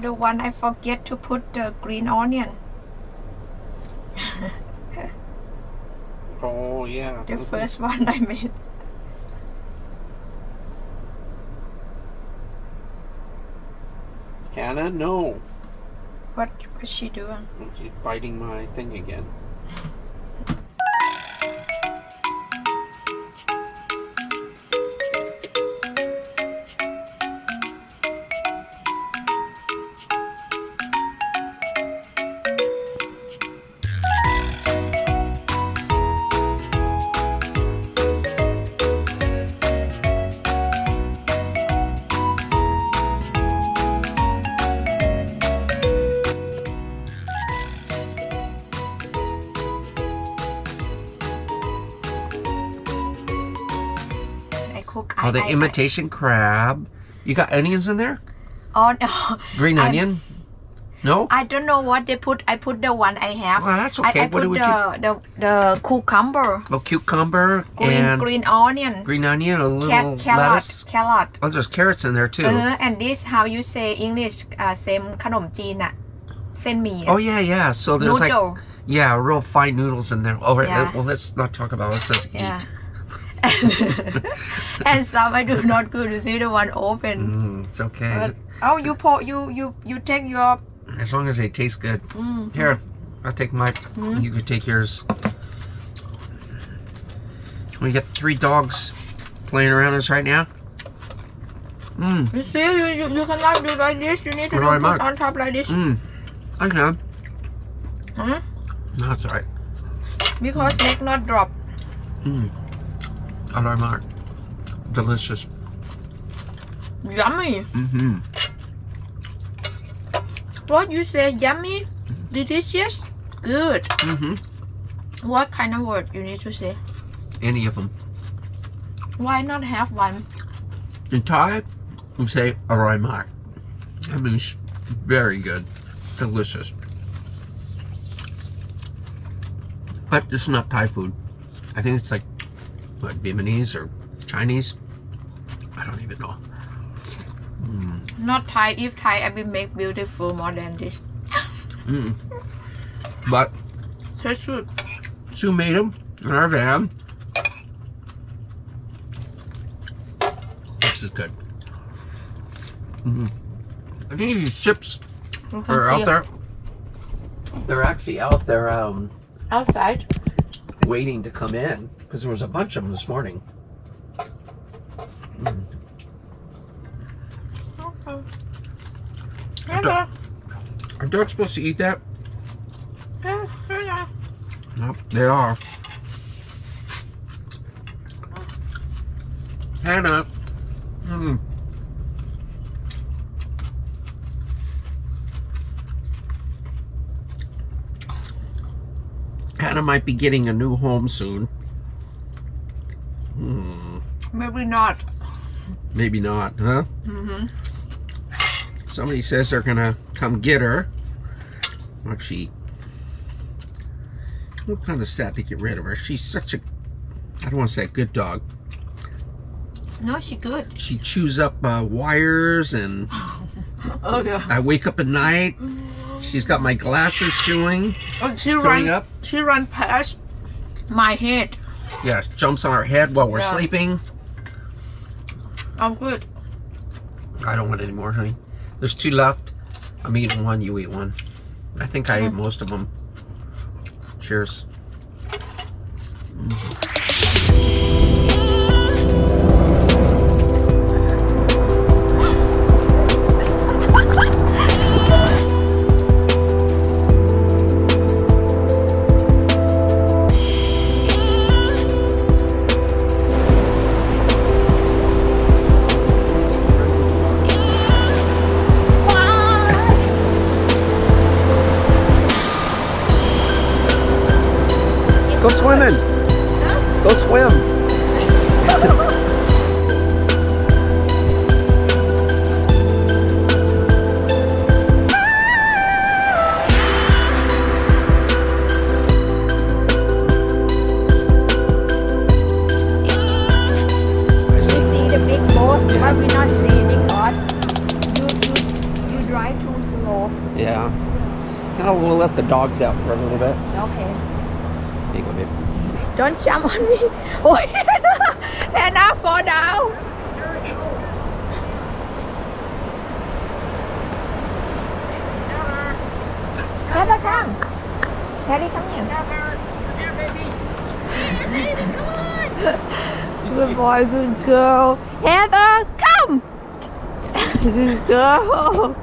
the one I forget to put the green onion. Oh, yeah. The first one I made. Hannah, no. What's she doing? She's biting my thing again. Cook. Oh, the imitation crab. You got onions in there? Oh no. Green onion? No? I don't know what they put. I put the one I have. Well, that's okay. I put the cucumber. Oh, cucumber and green onion. Green onion, a little carrot. lettuce. Carrot. Oh, there's carrots in there too. And this how you say English? Same ขนมจีน เส้นหมี่ Oh yeah. So there's noodle. real fine noodles in there. Oh, Yeah. well, let's not talk about it. Let's just Yeah. eat. And some I do not good to see the one open. It's okay. But, you take your. As long as they taste good. Here, I'll take mine. You can take yours. We got 3 dogs playing around us right now. You see, you cannot do like this. You need to Right, put on top like this. I can. No, that's all right. Because make not drop. I love mine. Delicious. Yummy. What you say? Yummy? Delicious? Good. What kind of word you need to say? Any of them. Why not have one? In Thai, we say arai mak. That means very good. Delicious. But it's not Thai food. I think it's like, what, Vietnamese or Chinese? I don't even know. Not Thai. If Thai, I will make beautiful more than this. But So sweet. Sue made them in our van. This is good. I think these ships are out there. They're actually out there Outside. waiting to come in because there was a bunch of them this morning. Okay. Are dogs supposed to eat that? Yeah. Nope, they are. Hannah. Hannah might be getting a new home soon. Maybe not. Maybe not, huh? Somebody says they're gonna come get her. Actually, what kind of stat to get rid of her? She's such a, I don't want to say a good dog. No, she good. She chews up wires, and Oh yeah. I wake up at night. She's got my glasses chewing. Oh, she run past my head. Yeah, jumps on our head while we're Yeah. sleeping. I'm good. I don't want any more, honey. There's 2 left. I'm eating one, you eat one. I think I ate most of them. Cheers. Go swimming. Go swim. We see the big boat, but we not see because you drive too slow. Yeah. Now we'll let the dogs out for a little bit. Okay. There you go, babe. Don't jump on me. Oh, Hannah fall down. Heather, come. Harry, come here. Good boy, good girl. Heather, come. Good girl.